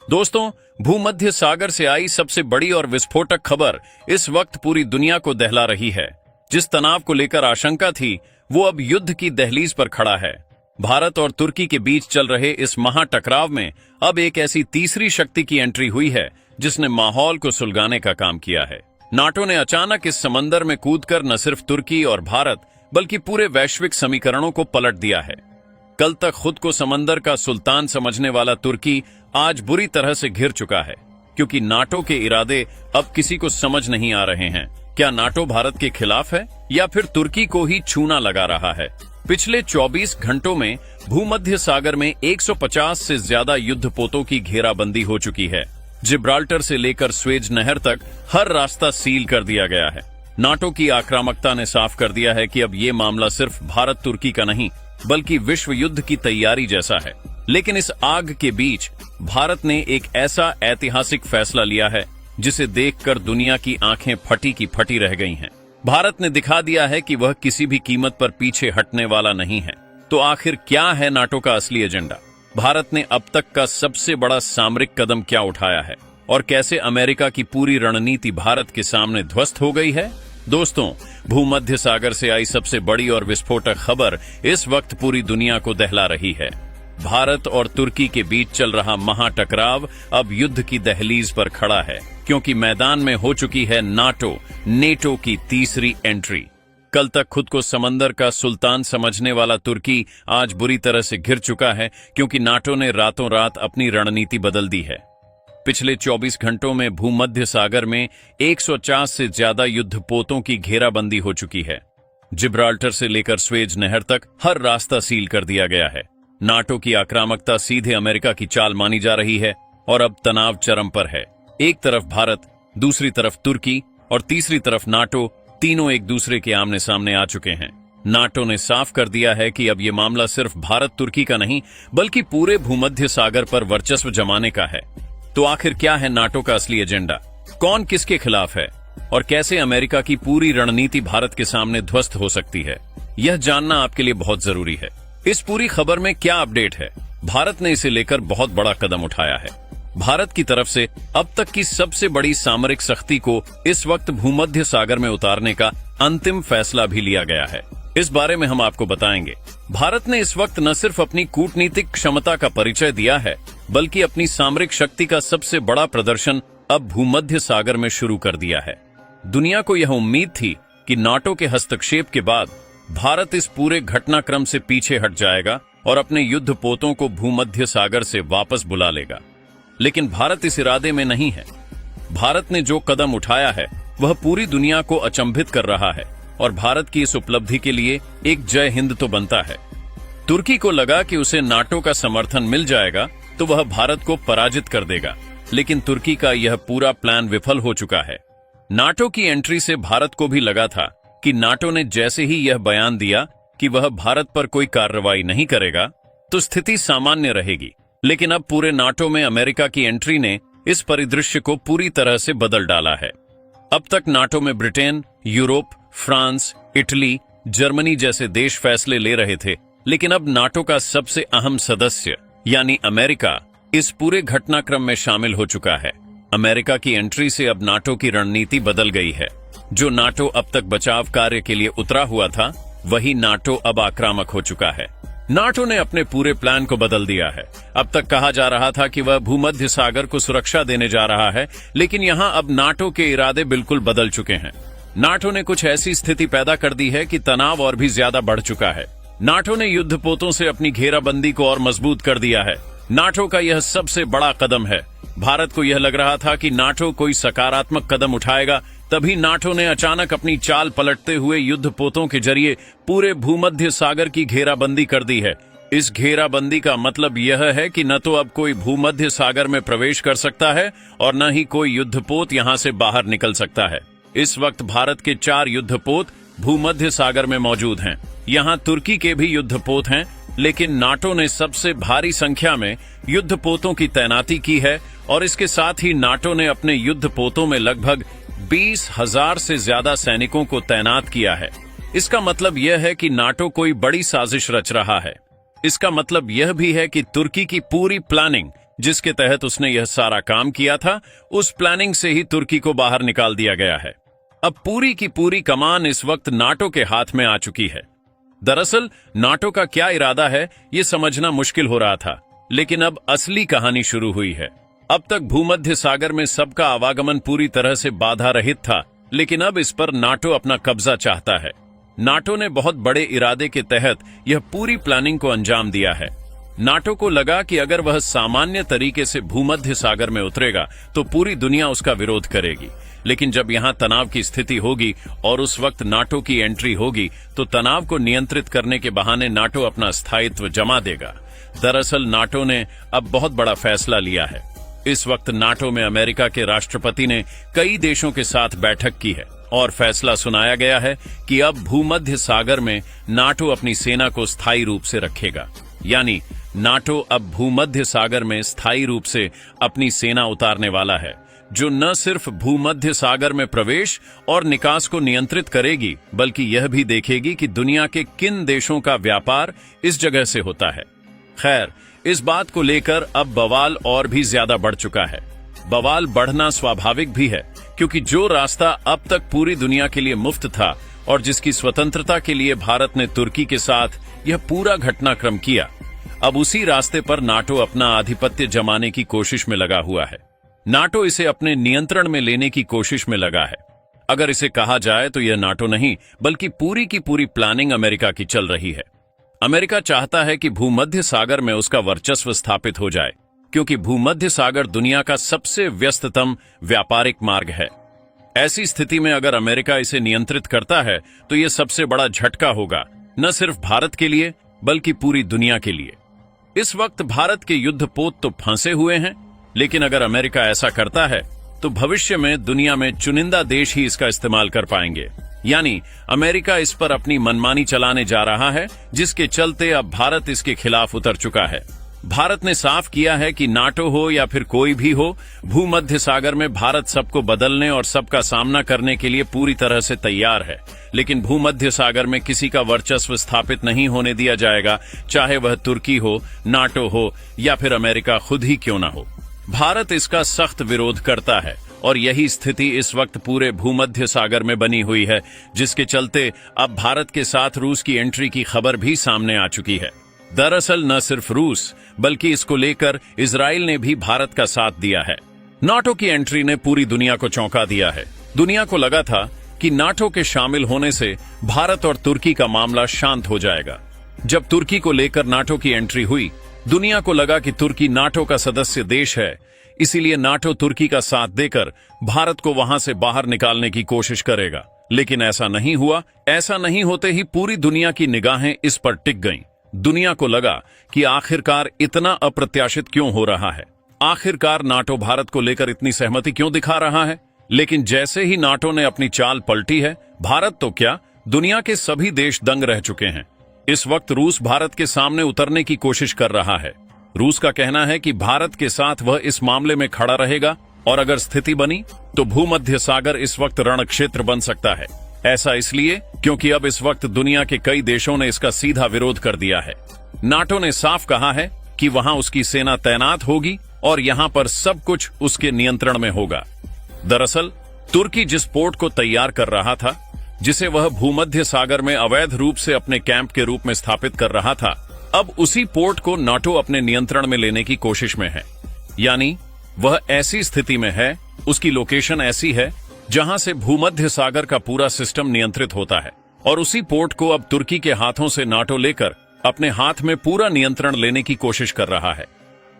दोस्तों, भूमध्य सागर से आई सबसे बड़ी और विस्फोटक खबर इस वक्त पूरी दुनिया को दहला रही है। जिस तनाव को लेकर आशंका थी, वो अब युद्ध की दहलीज पर खड़ा है। भारत और तुर्की के बीच चल रहे इस महाटकराव में अब एक ऐसी तीसरी शक्ति की एंट्री हुई है जिसने माहौल को सुलगाने का काम किया है। नाटो ने अचानक इस समंदर में कूदकर न सिर्फ तुर्की और भारत बल्कि पूरे वैश्विक समीकरणों को पलट दिया है। कल तक खुद को समंदर का सुल्तान समझने वाला तुर्की आज बुरी तरह से घिर चुका है, क्योंकि नाटो के इरादे अब किसी को समझ नहीं आ रहे हैं। क्या नाटो भारत के खिलाफ है या फिर तुर्की को ही छूना लगा रहा है? पिछले 24 घंटों में भूमध्य सागर में 150 से ज्यादा युद्धपोतों की घेराबंदी हो चुकी है। जिब्राल्टर से लेकर स्वेज नहर तक हर रास्ता सील कर दिया गया है। नाटो की आक्रामकता ने साफ कर दिया है कि अब ये मामला सिर्फ भारत तुर्की का नहीं बल्कि विश्व युद्ध की तैयारी जैसा है। लेकिन इस आग के बीच भारत ने एक ऐसा ऐतिहासिक फैसला लिया है जिसे देखकर दुनिया की आंखें फटी की फटी रह गई हैं। भारत ने दिखा दिया है कि वह किसी भी कीमत पर पीछे हटने वाला नहीं है। तो आखिर क्या है नाटो का असली एजेंडा? भारत ने अब तक का सबसे बड़ा सामरिक कदम क्या उठाया है और कैसे अमेरिका की पूरी रणनीति भारत के सामने ध्वस्त हो गई है? दोस्तों, भूमध्य सागर से आई सबसे बड़ी और विस्फोटक खबर इस वक्त पूरी दुनिया को दहला रही है। भारत और तुर्की के बीच चल रहा महाटकराव अब युद्ध की दहलीज पर खड़ा है, क्योंकि मैदान में हो चुकी है नेटो की तीसरी एंट्री। कल तक खुद को समंदर का सुल्तान समझने वाला तुर्की आज बुरी तरह से घिर चुका है, क्योंकि नाटो ने रातों रात अपनी रणनीति बदल दी है। पिछले 24 घंटों में भूमध्य सागर में 150 से ज्यादा युद्धपोतों की घेराबंदी हो चुकी है। जिब्राल्टर से लेकर स्वेज नहर तक हर रास्ता सील कर दिया गया है। नाटो की आक्रामकता सीधे अमेरिका की चाल मानी जा रही है और अब तनाव चरम पर है। एक तरफ भारत, दूसरी तरफ तुर्की और तीसरी तरफ नाटो, तीनों एक दूसरे के आमने सामने आ चुके हैं। नाटो ने साफ कर दिया है कि अब यह मामला सिर्फ भारत तुर्की का नहीं बल्कि पूरे भूमध्य सागर पर वर्चस्व जमाने का है। तो आखिर क्या है नाटो का असली एजेंडा? कौन किसके खिलाफ है और कैसे अमेरिका की पूरी रणनीति भारत के सामने ध्वस्त हो सकती है? यह जानना आपके लिए बहुत जरूरी है। इस पूरी खबर में क्या अपडेट है? भारत ने इसे लेकर बहुत बड़ा कदम उठाया है। भारत की तरफ से अब तक की सबसे बड़ी सामरिक सख्ती को इस वक्त भूमध्य सागर में उतारने का अंतिम फैसला भी लिया गया है। इस बारे में हम आपको बताएंगे। भारत ने इस वक्त न सिर्फ अपनी कूटनीतिक क्षमता का परिचय दिया है बल्कि अपनी सामरिक शक्ति का सबसे बड़ा प्रदर्शन अब भूमध्य सागर में शुरू कर दिया है। दुनिया को यह उम्मीद थी कि नाटो के हस्तक्षेप के बाद भारत इस पूरे घटनाक्रम से पीछे हट जाएगा और अपने युद्धपोतों को भूमध्य सागर से वापस बुला लेगा, लेकिन भारत इस इरादे में नहीं है। भारत ने जो कदम उठाया है वह पूरी दुनिया को अचंभित कर रहा है और भारत की इस उपलब्धि के लिए एक जय हिंद तो बनता है। तुर्की को लगा कि उसे नाटो का समर्थन मिल जाएगा तो वह भारत को पराजित कर देगा, लेकिन तुर्की का यह पूरा प्लान विफल हो चुका है। नाटो की एंट्री से भारत को भी लगा था कि नाटो ने जैसे ही यह बयान दिया कि वह भारत पर कोई कार्रवाई नहीं करेगा तो स्थिति सामान्य रहेगी, लेकिन अब पूरे नाटो में अमेरिका की एंट्री ने इस परिदृश्य को पूरी तरह से बदल डाला है। अब तक नाटो में Britain, Europe, France, Italy, Germany जैसे देश फैसले ले रहे थे, लेकिन अब नाटो का सबसे अहम सदस्य यानी अमेरिका इस पूरे घटनाक्रम में शामिल हो चुका है। अमेरिका की एंट्री से अब नाटो की रणनीति बदल गई है। जो नाटो अब तक बचाव कार्य के लिए उतरा हुआ था, वही नाटो अब आक्रामक हो चुका है। नाटो ने अपने पूरे प्लान को बदल दिया है। अब तक कहा जा रहा था कि वह भूमध्य सागर को सुरक्षा देने जा रहा है, लेकिन यहां अब नाटो के इरादे बिल्कुल बदल चुके हैं। नाटो ने कुछ ऐसी स्थिति पैदा कर दी है कि तनाव और भी ज्यादा बढ़ चुका है। नाटो ने युद्धपोतों से अपनी घेराबंदी को और मजबूत कर दिया है। नाटो का यह सबसे बड़ा कदम है। भारत को यह लग रहा था कि नाटो कोई सकारात्मक कदम उठाएगा, तभी नाटो ने अचानक अपनी चाल पलटते हुए युद्धपोतों के जरिए पूरे भूमध्य सागर की घेराबंदी कर दी है। इस घेराबंदी का मतलब यह है कि न तो अब कोई भूमध्य सागर में प्रवेश कर सकता है और न ही कोई युद्धपोत यहां से बाहर निकल सकता है। इस वक्त भारत के 4 युद्धपोत भूमध्य सागर में मौजूद हैं। यहां तुर्की के भी युद्धपोत हैं, लेकिन नाटो ने सबसे भारी संख्या में युद्धपोतों की तैनाती की है और इसके साथ ही नाटो ने अपने युद्धपोतों में लगभग 20,000 से ज्यादा सैनिकों को तैनात किया है। इसका मतलब यह है कि नाटो कोई बड़ी साजिश रच रहा है। इसका मतलब यह भी है कि तुर्की की पूरी प्लानिंग जिसके तहत उसने यह सारा काम किया था, उस प्लानिंग से ही तुर्की को बाहर निकाल दिया गया है। अब पूरी की पूरी कमान इस वक्त नाटो के हाथ में आ चुकी है। दरअसल नाटो का क्या इरादा है ये समझना मुश्किल हो रहा था, लेकिन अब असली कहानी शुरू हुई है। अब तक भूमध्य सागर में सबका आवागमन पूरी तरह से बाधा रहित था, लेकिन अब इस पर नाटो अपना कब्जा चाहता है। नाटो ने बहुत बड़े इरादे के तहत यह पूरी प्लानिंग को अंजाम दिया है। नाटो को लगा कि अगर वह सामान्य तरीके से भूमध्य सागर में उतरेगा तो पूरी दुनिया उसका विरोध करेगी, लेकिन जब यहां तनाव की स्थिति होगी और उस वक्त नाटो की एंट्री होगी तो तनाव को नियंत्रित करने के बहाने नाटो अपना स्थायित्व जमा देगा। दरअसल नाटो ने अब बहुत बड़ा फैसला लिया है। इस वक्त नाटो में अमेरिका के राष्ट्रपति ने कई देशों के साथ बैठक की है और फैसला सुनाया गया है कि अब भूमध्य सागर में नाटो अपनी सेना को स्थायी रूप से रखेगा। यानी नाटो अब भूमध्य सागर में स्थायी रूप से अपनी सेना उतारने वाला है, जो न सिर्फ भूमध्य सागर में प्रवेश और निकास को नियंत्रित करेगी, बल्कि यह भी देखेगी कि दुनिया के किन देशों का व्यापार इस जगह से होता है। खैर, इस बात को लेकर अब बवाल और भी ज्यादा बढ़ चुका है। बवाल बढ़ना स्वाभाविक भी है, क्योंकि जो रास्ता अब तक पूरी दुनिया के लिए मुफ्त था और जिसकी स्वतंत्रता के लिए भारत ने तुर्की के साथ यह पूरा घटनाक्रम किया, अब उसी रास्ते पर नाटो अपना आधिपत्य जमाने की कोशिश में लगा हुआ है। नाटो इसे अपने नियंत्रण में लेने की कोशिश में लगा है। अगर इसे कहा जाए तो यह नाटो नहीं, बल्कि पूरी की पूरी प्लानिंग अमेरिका की चल रही है। अमेरिका चाहता है कि भूमध्य सागर में उसका वर्चस्व स्थापित हो जाए, क्योंकि भूमध्य सागर दुनिया का सबसे व्यस्ततम व्यापारिक मार्ग है। ऐसी स्थिति में अगर अमेरिका इसे नियंत्रित करता है तो यह सबसे बड़ा झटका होगा, न सिर्फ भारत के लिए बल्कि पूरी दुनिया के लिए। इस वक्त भारत के युद्धपोत तो फंसे हुए हैं, लेकिन अगर अमेरिका ऐसा करता है तो भविष्य में दुनिया में चुनिंदा देश ही इसका इस्तेमाल कर पाएंगे। यानी अमेरिका इस पर अपनी मनमानी चलाने जा रहा है, जिसके चलते अब भारत इसके खिलाफ उतर चुका है। भारत ने साफ किया है कि नाटो हो या फिर कोई भी हो, भूमध्य सागर में भारत सबको बदलने और सबका सामना करने के लिए पूरी तरह से तैयार है। लेकिन भूमध्य सागर में किसी का वर्चस्व स्थापित नहीं होने दिया जाएगा, चाहे वह तुर्की हो, नाटो हो या फिर अमेरिका खुद ही क्यों ना हो। भारत इसका सख्त विरोध करता है और यही स्थिति इस वक्त पूरे भूमध्य सागर में बनी हुई है, जिसके चलते अब भारत के साथ रूस की एंट्री की खबर भी सामने आ चुकी है। दरअसल न सिर्फ रूस बल्कि इसको लेकर इजराइल ने भी भारत का साथ दिया है। नाटो की एंट्री ने पूरी दुनिया को चौंका दिया है। दुनिया को लगा था कि नाटो के शामिल होने से भारत और तुर्की का मामला शांत हो जाएगा। जब तुर्की को लेकर नाटो की एंट्री हुई, दुनिया को लगा कि तुर्की नाटो का सदस्य देश है, इसीलिए नाटो तुर्की का साथ देकर भारत को वहां से बाहर निकालने की कोशिश करेगा। लेकिन ऐसा नहीं हुआ। ऐसा नहीं होते ही पूरी दुनिया की निगाहें इस पर टिक गईं। दुनिया को लगा कि आखिरकार इतना अप्रत्याशित क्यों हो रहा है, आखिरकार नाटो भारत को लेकर इतनी सहमति क्यों दिखा रहा है। लेकिन जैसे ही नाटो ने अपनी चाल पलटी है, भारत तो क्या, दुनिया के सभी देश दंग रह चुके हैं। इस वक्त रूस भारत के सामने उतरने की कोशिश कर रहा है। रूस का कहना है कि भारत के साथ वह इस मामले में खड़ा रहेगा और अगर स्थिति बनी तो भूमध्य सागर इस वक्त रणक्षेत्र बन सकता है। ऐसा इसलिए क्योंकि अब इस वक्त दुनिया के कई देशों ने इसका सीधा विरोध कर दिया है। नाटो ने साफ कहा है कि वहां उसकी सेना तैनात होगी और यहां पर सब कुछ उसके नियंत्रण में होगा। दरअसल तुर्की जिस पोर्ट को तैयार कर रहा था, जिसे वह भूमध्य सागर में अवैध रूप से अपने कैंप के रूप में स्थापित कर रहा था, अब उसी पोर्ट को नाटो अपने नियंत्रण में लेने की कोशिश में है। यानी वह ऐसी स्थिति में है, उसकी लोकेशन ऐसी है जहां से भूमध्य सागर का पूरा सिस्टम नियंत्रित होता है और उसी पोर्ट को अब तुर्की के हाथों से नाटो लेकर अपने हाथ में पूरा नियंत्रण लेने की कोशिश कर रहा है।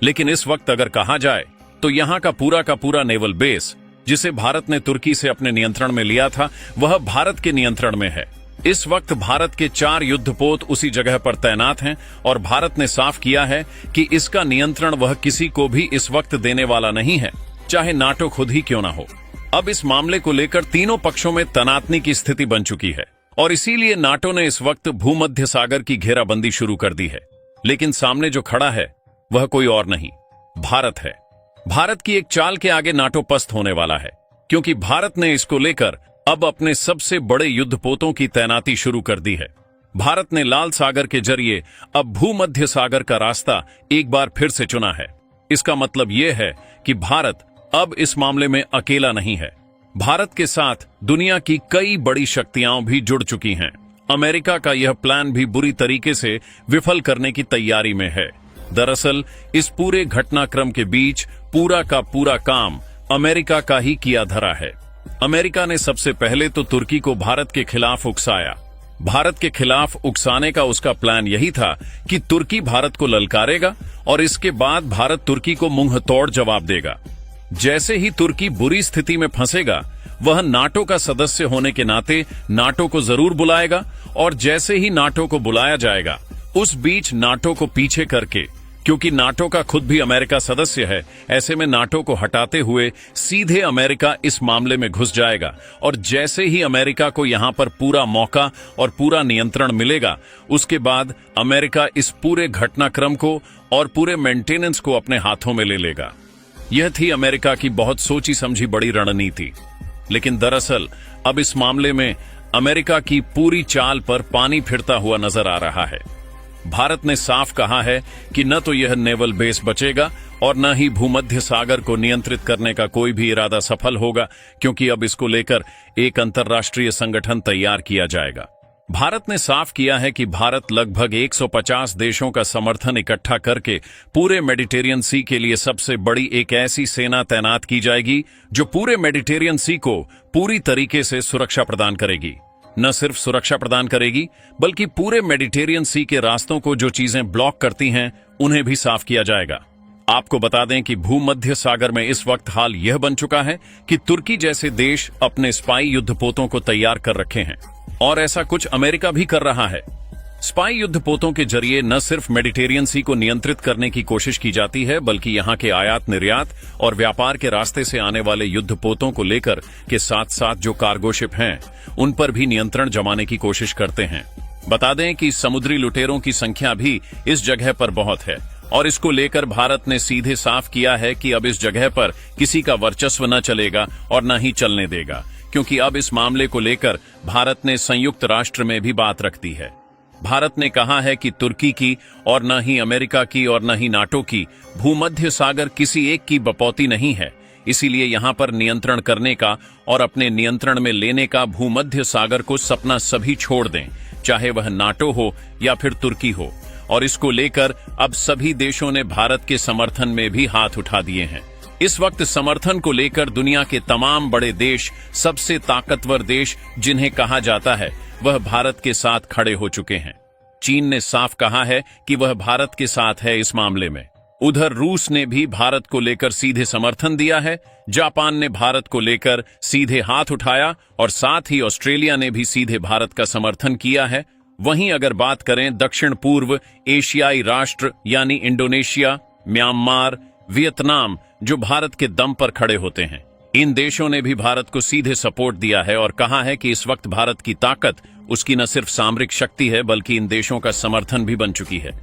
लेकिन इस वक्त अगर कहा जाए तो यहां का पूरा नेवल बेस, जिसे भारत ने तुर्की से अपने नियंत्रण में लिया था, वह भारत के नियंत्रण में है। इस वक्त भारत के 4 युद्धपोत उसी जगह पर तैनात हैं और भारत ने साफ किया है कि इसका नियंत्रण वह किसी को भी इस वक्त देने वाला नहीं है, चाहे नाटो खुद ही क्यों ना हो। अब इस मामले को लेकर तीनों पक्षों में तनातनी की स्थिति बन चुकी है और इसीलिए नाटो ने इस वक्त भूमध्य सागर की घेराबंदी शुरू कर दी है। लेकिन सामने जो खड़ा है वह कोई और नहीं, भारत है। भारत की एक चाल के आगे नाटो पस्त होने वाला है, क्योंकि भारत ने इसको लेकर अब अपने सबसे बड़े युद्धपोतों की तैनाती शुरू कर दी है। भारत ने लाल सागर के जरिए अब भूमध्य सागर का रास्ता एक बार फिर से चुना है। इसका मतलब यह है कि भारत अब इस मामले में अकेला नहीं है। भारत के साथ दुनिया की कई बड़ी शक्तियां भी जुड़ चुकी हैं। अमेरिका का यह प्लान भी बुरी तरीके से विफल करने की तैयारी में है। दरअसल इस पूरे घटनाक्रम के बीच पूरा का पूरा काम अमेरिका का ही किया धरा है। अमेरिका ने सबसे पहले तो तुर्की को भारत के खिलाफ उकसाया। भारत के खिलाफ उकसाने का उसका प्लान यही था कि तुर्की भारत को ललकारेगा और इसके बाद भारत तुर्की को मुंह तोड़ जवाब देगा। जैसे ही तुर्की बुरी स्थिति में फंसेगा, वह नाटो का सदस्य होने के नाते नाटो को जरूर बुलाएगा और जैसे ही नाटो को बुलाया जाएगा, उस बीच नाटो को पीछे करके, क्योंकि नाटो का खुद भी अमेरिका सदस्य है, ऐसे में नाटो को हटाते हुए सीधे अमेरिका इस मामले में घुस जाएगा और जैसे ही अमेरिका को यहां पर पूरा मौका और पूरा नियंत्रण मिलेगा, उसके बाद अमेरिका इस पूरे घटनाक्रम को और पूरे मेंटेनेंस को अपने हाथों में ले लेगा। यह थी अमेरिका की बहुत सोची समझी बड़ी रणनीति। लेकिन दरअसल अब इस मामले में अमेरिका की पूरी चाल पर पानी फिरता हुआ नजर आ रहा है। भारत ने साफ कहा है कि न तो यह नेवल बेस बचेगा और न ही भूमध्य सागर को नियंत्रित करने का कोई भी इरादा सफल होगा, क्योंकि अब इसको लेकर एक अंतर्राष्ट्रीय संगठन तैयार किया जाएगा। भारत ने साफ किया है कि भारत लगभग 150 देशों का समर्थन इकट्ठा करके पूरे मेडिटेरियन सी के लिए सबसे बड़ी एक ऐसी सेना तैनात की जाएगी जो पूरे मेडिटेरियन सी को पूरी तरीके से सुरक्षा प्रदान करेगी। न सिर्फ सुरक्षा प्रदान करेगी, बल्कि पूरे मेडिटेरियन सी के रास्तों को जो चीजें ब्लॉक करती हैं, उन्हें भी साफ किया जाएगा। आपको बता दें कि भूमध्य सागर में इस वक्त हाल यह बन चुका है कि तुर्की जैसे देश अपने स्पाई युद्धपोतों को तैयार कर रखे हैं और ऐसा कुछ अमेरिका भी कर रहा है। स्पाई युद्धपोतों के जरिए न सिर्फ मेडिटेरियन सी को नियंत्रित करने की कोशिश की जाती है, बल्कि यहां के आयात निर्यात और व्यापार के रास्ते से आने वाले युद्धपोतों को लेकर के साथ साथ जो कार्गो शिप हैं, उन पर भी नियंत्रण जमाने की कोशिश करते हैं। बता दें कि समुद्री लुटेरों की संख्या भी इस जगह पर बहुत है और इसको लेकर भारत ने सीधे साफ किया है कि अब इस जगह पर किसी का वर्चस्व न चलेगा और न ही चलने देगा, क्योंकि अब इस मामले को लेकर भारत ने संयुक्त राष्ट्र में भी बात रख दी है। भारत ने कहा है कि तुर्की की और न ही अमेरिका की और न ही नाटो की भूमध्य सागर किसी एक की बपौती नहीं है, इसीलिए यहां पर नियंत्रण करने का और अपने नियंत्रण में लेने का भूमध्य सागर को सपना सभी छोड़ दें, चाहे वह नाटो हो या फिर तुर्की हो। और इसको लेकर अब सभी देशों ने भारत के समर्थन में भी हाथ उठा दिए हैं। इस वक्त समर्थन को लेकर दुनिया के तमाम बड़े देश, सबसे ताकतवर देश जिन्हें कहा जाता है, वह भारत के साथ खड़े हो चुके हैं। चीन ने साफ कहा है कि वह भारत के साथ है इस मामले में। उधर रूस ने भी भारत को लेकर सीधे समर्थन दिया है। जापान ने भारत को लेकर सीधे हाथ उठाया और साथ ही ऑस्ट्रेलिया ने भी सीधे भारत का समर्थन किया है। वहीं अगर बात करें दक्षिण पूर्व एशियाई राष्ट्र यानी इंडोनेशिया, म्यांमार, वियतनाम, जो भारत के दम पर खड़े होते हैं, इन देशों ने भी भारत को सीधे सपोर्ट दिया है और कहा है कि इस वक्त भारत की ताकत उसकी न सिर्फ सामरिक शक्ति है, बल्कि इन देशों का समर्थन भी बन चुकी है।